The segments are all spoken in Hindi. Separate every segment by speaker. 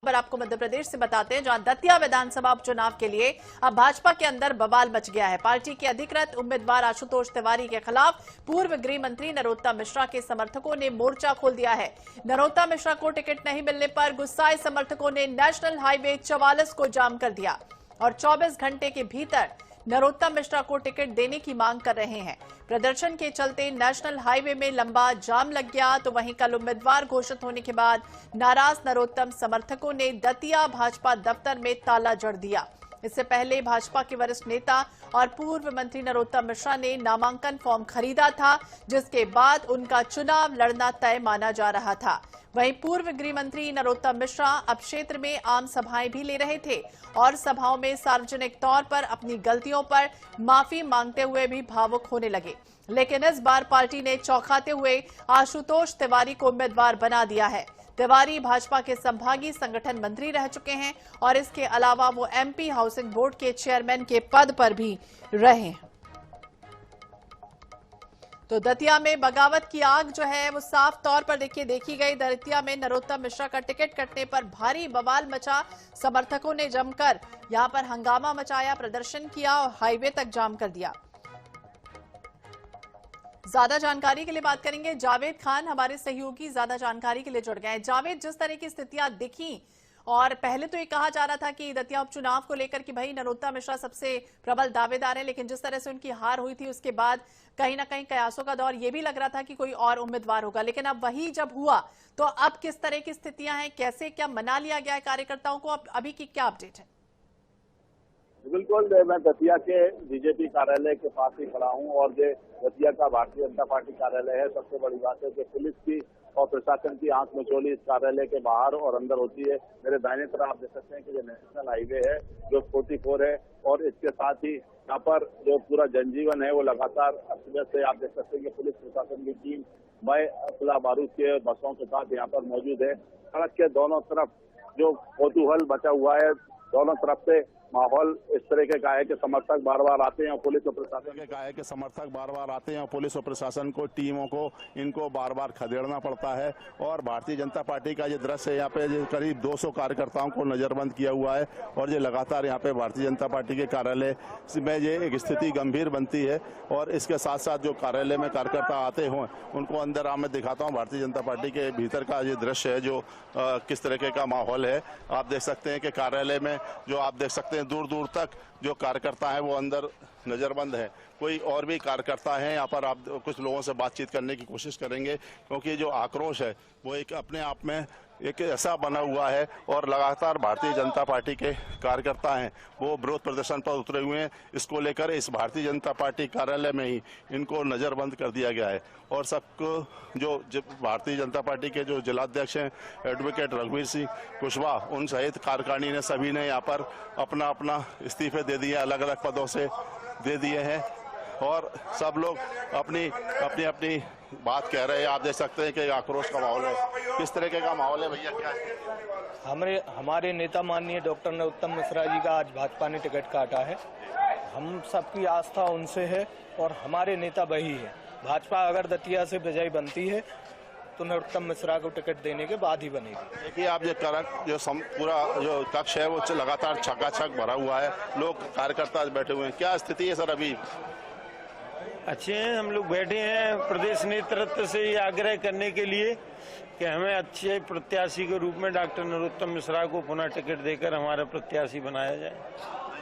Speaker 1: पर आपको मध्य प्रदेश से बताते हैं, जहां दतिया विधानसभा उपचुनाव के लिए अब भाजपा के अंदर बवाल मच गया है। पार्टी के अधिकृत उम्मीदवार आशुतोष तिवारी के खिलाफ पूर्व गृह मंत्री नरोत्तम मिश्रा के समर्थकों ने मोर्चा खोल दिया है। नरोत्तम मिश्रा को टिकट नहीं मिलने पर गुस्साए समर्थकों ने नेशनल हाईवे 44 को जाम कर दिया और 24 घंटे के भीतर नरोत्तम मिश्रा को टिकट देने की मांग कर रहे हैं। प्रदर्शन के चलते नेशनल हाईवे में लंबा जाम लग गया। तो वहीं कल उम्मीदवार घोषित होने के बाद नाराज नरोत्तम समर्थकों ने दतिया भाजपा दफ्तर में ताला जड़ दिया। इससे पहले भाजपा के वरिष्ठ नेता और पूर्व मंत्री नरोत्तम मिश्रा ने नामांकन फॉर्म खरीदा था, जिसके बाद उनका चुनाव लड़ना तय माना जा रहा था। वहीं पूर्व गृह मंत्री नरोत्तम मिश्रा अब क्षेत्र में आम सभाएं भी ले रहे थे और सभाओं में सार्वजनिक तौर पर अपनी गलतियों पर माफी मांगते हुए भी भावुक होने लगे। लेकिन इस बार पार्टी ने चौंकाते हुए आशुतोष तिवारी को उम्मीदवार बना दिया है। तिवारी भाजपा के संभागीय संगठन मंत्री रह चुके हैं और इसके अलावा वो एमपी हाउसिंग बोर्ड के चेयरमैन के पद पर भी रहे हैं। तो दतिया में बगावत की आग जो है वो साफ तौर पर देखी गई। दतिया में नरोत्तम मिश्रा का टिकट कटने पर भारी बवाल मचा। समर्थकों ने जमकर यहां पर हंगामा मचाया, प्रदर्शन किया और हाईवे तक जाम कर दिया। ज्यादा जानकारी के लिए बात करेंगे, जावेद खान हमारे सहयोगी ज्यादा जानकारी के लिए जुड़ गए हैं। जावेद, जिस तरह की स्थितियां दिखी और पहले तो ये कहा जा रहा था कि दतिया उपचुनाव को लेकर कि भाई नरोत्तम मिश्रा सबसे प्रबल दावेदार है, लेकिन जिस तरह से उनकी हार हुई थी उसके बाद कहीं ना कहीं कयासों का दौर ये भी लग रहा था कि कोई और उम्मीदवार होगा। लेकिन अब वही जब हुआ तो अब किस तरह की स्थितियां हैं, कैसे क्या मना लिया गया है कार्यकर्ताओं को, अब अभी की क्या अपडेट है?
Speaker 2: बिल्कुल, मैं दतिया के बीजेपी कार्यालय के पास ही खड़ा हूं और जो दतिया का भारतीय जनता पार्टी कार्यालय है, सबसे बड़ी बात है कि पुलिस की और प्रशासन की आंख मिचौली इस कार्यालय के बाहर और अंदर होती है। मेरे दाहिने तरफ आप देख सकते हैं कि जो नेशनल हाईवे है जो 44 है और इसके साथ ही यहाँ पर जो पूरा जनजीवन है वो लगातार सुबह से आप देख सकते हैं कि पुलिस प्रशासन की टीम असला बारूद के बसों के साथ यहाँ पर मौजूद है। सड़क के दोनों तरफ जो कौतूहल बचा हुआ है, दोनों तरफ से माहौल इस तरह का है कि समर्थक बार बार आते हैं और पुलिस और प्रशासन के का है कि समर्थक बार बार आते हैं और पुलिस और प्रशासन को टीमों को इनको बार बार खदेड़ना पड़ता है। और भारतीय जनता पार्टी का ये दृश्य है, यहाँ पे करीब 200 कार्यकर्ताओं को नजरबंद किया हुआ है और ये लगातार यहाँ पे भारतीय जनता पार्टी के कार्यालय में ये एक स्थिति गंभीर बनती है। और इसके साथ साथ जो कार्यालय में कार्यकर्ता आते हों उनको अंदर मैं दिखाता हूँ भारतीय जनता पार्टी के भीतर का ये दृश्य है, जो किस तरीके का माहौल है। आप देख सकते हैं कि कार्यालय में जो आप देख सकते हैं दूर दूर तक जो कार्यकर्ता है वो अंदर नजरबंद है। कोई और भी कार्यकर्ता है यहाँ पर, आप कुछ लोगों से बातचीत करने की कोशिश करेंगे, क्योंकि जो आक्रोश है वो एक अपने आप में एक ऐसा बना हुआ है और लगातार भारतीय जनता पार्टी के कार्यकर्ता हैं वो विरोध प्रदर्शन पर उतरे हुए हैं। इसको लेकर इस भारतीय जनता पार्टी कार्यालय में ही इनको नजरबंद कर दिया गया है और सबको जो भारतीय जनता पार्टी के जो जिलाध्यक्ष हैं एडवोकेट रघुवीर सिंह कुशवाहा, उन सहित कार्यकारिणी ने सभी ने यहाँ पर अपना अपना इस्तीफे दे दिए, अलग अलग पदों से दे दिए हैं और सब लोग अपनी अपनी अपनी बात कह रहे हैं। आप देख सकते हैं कि आक्रोश का माहौल है। किस तरीके का माहौल है भैया, क्या
Speaker 3: हमारे नेता माननीय डॉक्टर नरोत्तम मिश्रा जी का आज भाजपा ने टिकट काटा है। हम सबकी आस्था उनसे है और हमारे नेता वही है। भाजपा अगर दतिया से विजयी बनती है तो नरोत्तम मिश्रा को टिकट देने के बाद ही बनेगी।
Speaker 2: देखिए, आप जो पूरा जो कक्ष है वो लगातार छकाछक भरा हुआ है, लोग कार्यकर्ता बैठे हुए हैं। क्या स्थिति है सर अभी?
Speaker 4: अच्छे हैं, हम लोग बैठे हैं प्रदेश नेतृत्व से ये आग्रह करने के लिए कि हमें अच्छे प्रत्याशी के रूप में डॉक्टर नरोत्तम मिश्रा को पुनः टिकट देकर हमारा प्रत्याशी बनाया जाए।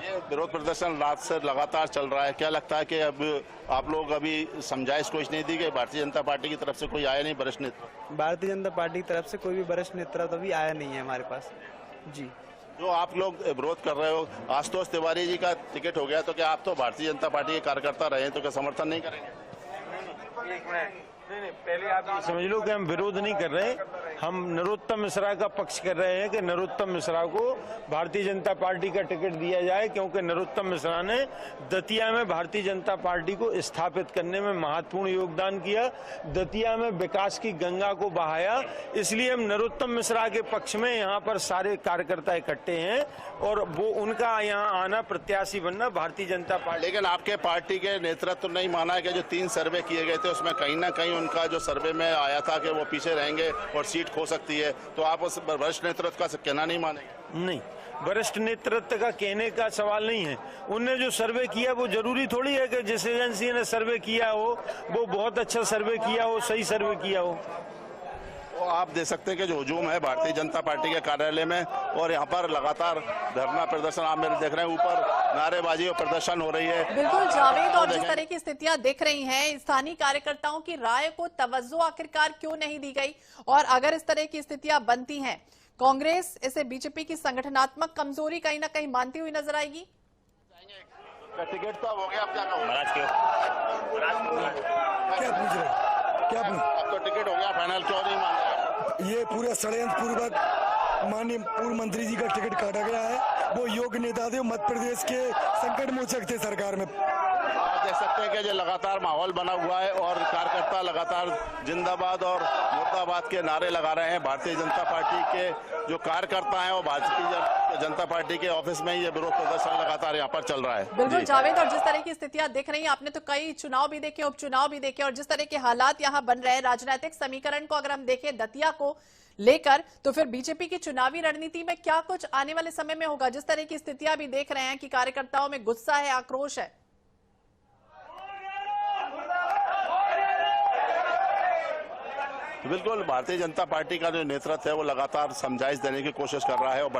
Speaker 2: ये विरोध प्रदर्शन रात से लगातार चल रहा है, क्या लगता है कि अब आप लोग अभी समझाइश कोशिश नहीं दी गई? भारतीय जनता पार्टी की तरफ से कोई आया नहीं वरिष्ठ नेता?
Speaker 5: भारतीय जनता पार्टी की तरफ से कोई भी वरिष्ठ नेता अभी आया नहीं है हमारे पास जी।
Speaker 2: जो आप लोग विरोध कर रहे हो, आशुतोष तिवारी जी का टिकट हो गया, तो क्या आप तो भारतीय जनता पार्टी के कार्यकर्ता रहे हैं, तो क्या समर्थन नहीं करेंगे?
Speaker 4: नहीं, पहले आप समझ लो कि हम विरोध नहीं कर रहे हैं, हम नरोत्तम मिश्रा का पक्ष कर रहे हैं कि नरोत्तम मिश्रा को भारतीय जनता पार्टी का टिकट दिया जाए, क्योंकि नरोत्तम मिश्रा ने दतिया में भारतीय जनता पार्टी को स्थापित करने में महत्वपूर्ण योगदान किया, दतिया में विकास की गंगा को बहाया। इसलिए हम नरोत्तम मिश्रा के पक्ष में यहाँ पर सारे कार्यकर्ता इकट्ठे हैं और वो उनका यहाँ आना, प्रत्याशी बनना भारतीय जनता पार्टी।
Speaker 2: लेकिन आपके पार्टी के नेतृत्व नहीं माना कि जो 3 सर्वे किए गए थे उसमें कहीं ना कहीं उनका जो सर्वे में आया था कि वो पीछे रहेंगे और सीट सीट खो सकती है, तो आप उस वरिष्ठ नेतृत्व का कहना नहीं मानेंगे?
Speaker 4: नहीं, वरिष्ठ नेतृत्व का कहने का सवाल नहीं है। उनने जो सर्वे किया वो जरूरी थोड़ी है कि जिस एजेंसी ने सर्वे किया हो वो बहुत अच्छा सर्वे किया हो, सही सर्वे किया हो।
Speaker 2: तो आप देख सकते हैं कि जो हुजूम है भारतीय जनता पार्टी के कार्यालय में, और यहाँ पर लगातार धरना प्रदर्शन आप मेरे देख रहे हैं, ऊपर नारेबाजी और प्रदर्शन हो रही है।
Speaker 1: बिल्कुल जावेद, और जिस तरह की स्थितियां दिख रही हैं, स्थानीय कार्यकर्ताओं की राय को तवज्जो आखिरकार क्यों नहीं दी गई? और अगर इस तरह की स्थितियां बनती हैं, कांग्रेस इसे बीजेपी की संगठनात्मक कमजोरी कहीं ना कहीं मानती हुई नजर आएगी।
Speaker 2: टिकट तो हो गया, आप क्या कहोगे? अब तो टिकट हो गया फाइनल, क्यों नहीं मान रहे?
Speaker 6: ये पूरा षड्यंत्र पूर्वक माननीय पूर्व मंत्री जी का टिकट काटा गया है। वो योग्य नेता थे, मध्य प्रदेश के संकट मोचक थे सरकार में।
Speaker 2: आप देख सकते हैं कि जो लगातार माहौल बना हुआ है और कार्यकर्ता लगातार जिंदाबाद और मुर्दाबाद के नारे लगा रहे हैं। भारतीय जनता पार्टी के जो कार्यकर्ता हैं वो भारतीय जनता पार्टी के ऑफिस में ये विरोध प्रदर्शन लगातार यहाँ पर चल रहा है।
Speaker 1: बिल्कुल जावेद, और जिस तरह की स्थितियां दिख रही हैं, आपने तो कई चुनाव भी देखे, उपचुनाव भी देखे, और जिस तरह के हालात यहाँ बन रहे हैं, राजनीतिक समीकरण को अगर हम देखें दतिया को लेकर, तो फिर बीजेपी की चुनावी रणनीति में क्या कुछ आने वाले समय में होगा? जिस तरह की स्थितियां भी देख रहे हैं कि कार्यकर्ताओं में गुस्सा है, आक्रोश है।
Speaker 2: बिल्कुल, भारतीय जनता पार्टी का जो नेतृत्व है वो लगातार समझाइश देने की कोशिश कर रहा है, और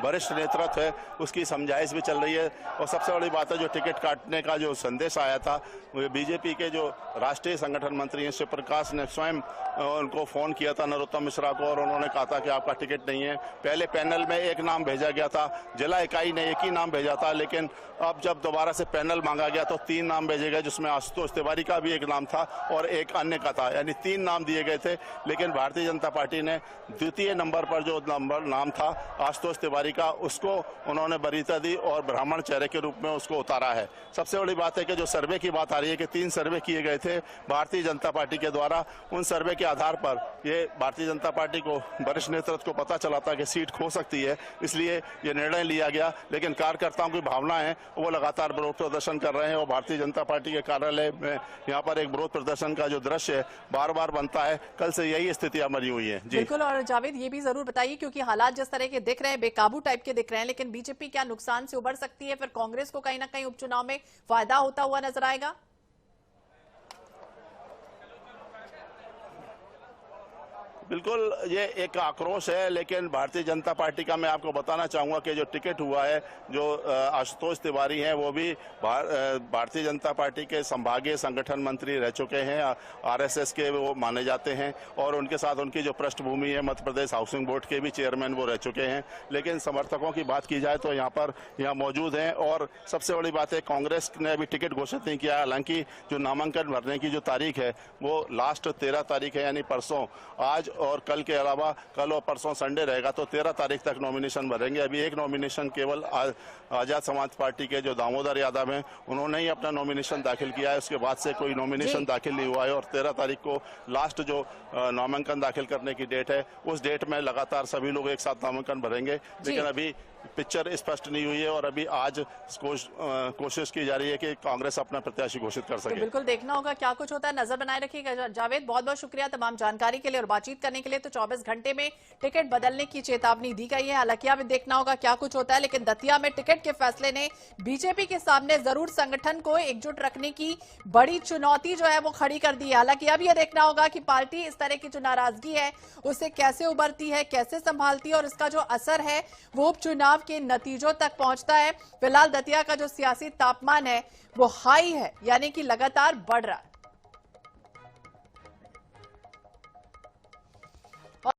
Speaker 2: वरिष्ठ नेतृत्व है उसकी समझाइश भी चल रही है। और सबसे बड़ी बात है, जो टिकट काटने का जो संदेश आया था, बीजेपी के जो राष्ट्रीय संगठन मंत्री हैं शिव प्रकाश ने स्वयं उनको फोन किया था, नरोत्तम मिश्रा को, और उन्होंने कहा था कि आपका टिकट नहीं है। पहले पैनल में एक नाम भेजा गया था, जिला इकाई ने एक ही नाम भेजा था, लेकिन अब जब दोबारा से पैनल मांगा गया तो 3 नाम भेजे गए, जिसमें आशुतोष तिवारी का भी एक नाम था और एक अन्य का था, यानी 3 नाम दिए गए थे। लेकिन भारतीय जनता पार्टी ने द्वितीय नंबर पर जो नाम था आशुतोष तिवारी का, उसको उन्होंने वरीयता दी और ब्राह्मण चेहरे के रूप में उसको उतारा है। सबसे बड़ी बात है कि जो सर्वे की बात आ रही है कि 3 सर्वे किए गए थे भारतीय जनता पार्टी के द्वारा, उन सर्वे के आधार पर ये भारतीय जनता पार्टी को, वरिष्ठ नेतृत्व को पता चला था कि सीट खो सकती है, इसलिए ये निर्णय लिया गया। लेकिन कार्यकर्ताओं की भावना है वो लगातार विरोध प्रदर्शन कर रहे हैं, और भारतीय जनता पार्टी के कार्यालय में यहाँ पर एक विरोध प्रदर्शन का जो दृश्य है बार बार बनता है, कल से यही स्थितियां बनी हुई है। जी
Speaker 1: बिल्कुल, और जावेद ये भी जरूर बताइए, क्योंकि हालात जिस तरह के दिख रहे हैं, बेकाबू टाइप के दिख रहे हैं, लेकिन बीजेपी क्या नुकसान से उबर सकती है? फिर कांग्रेस को कहीं ना कहीं उपचुनाव में फायदा होता हुआ नजर आएगा?
Speaker 2: बिल्कुल, ये एक आक्रोश है, लेकिन भारतीय जनता पार्टी का मैं आपको बताना चाहूंगा कि जो टिकट हुआ है, जो आशुतोष तिवारी हैं वो भी भारतीय जनता पार्टी के संभागीय संगठन मंत्री रह चुके हैं, आरएसएस के वो माने जाते हैं, और उनके साथ उनकी जो पृष्ठभूमि है मध्य प्रदेश हाउसिंग बोर्ड के भी चेयरमैन वो रह चुके हैं। लेकिन समर्थकों की बात की जाए तो यहाँ मौजूद हैं, और सबसे बड़ी बात है कांग्रेस ने अभी टिकट घोषित नहीं किया। हालांकि जो नामांकन भरने की जो तारीख है वो लास्ट 13 तारीख है, यानी परसों। आज और कल के अलावा कल और परसों संडे रहेगा, तो 13 तारीख तक नॉमिनेशन भरेंगे। अभी एक नॉमिनेशन केवल आजाद समाज पार्टी के जो दामोदर यादव हैं उन्होंने ही अपना नॉमिनेशन दाखिल किया है, उसके बाद से कोई नॉमिनेशन दाखिल नहीं हुआ है, और 13 तारीख को लास्ट जो नामांकन दाखिल करने की डेट है, उस डेट में लगातार सभी लोग एक साथ नामांकन भरेंगे। लेकिन अभी पिक्चर स्पष्ट नहीं हुई है, और अभी आज कोशिश की जा रही है कि कांग्रेस अपना प्रत्याशी घोषित कर सके।
Speaker 1: तो बिल्कुल देखना होगा क्या कुछ होता है, नजर बनाए रखिएगा। जावेद, बहुत बहुत शुक्रिया तमाम जानकारी के लिए और बातचीत करने के लिए। तो 24 घंटे में टिकट बदलने की चेतावनी दी गई है, हालांकि अभी देखना होगा क्या कुछ होता है। लेकिन दतिया में टिकट के फैसले ने बीजेपी के सामने जरूर संगठन को एकजुट रखने की बड़ी चुनौती जो है वो खड़ी कर दी है। हालांकि अब यह देखना होगा कि पार्टी इस तरह की जो नाराजगी है उससे कैसे उबरती है, कैसे संभालती है, और इसका जो असर है वो उपचुनाव के नतीजों तक पहुंचता है। फिलहाल दतिया का जो सियासी तापमान है वो हाई है, यानी कि लगातार बढ़ रहा है।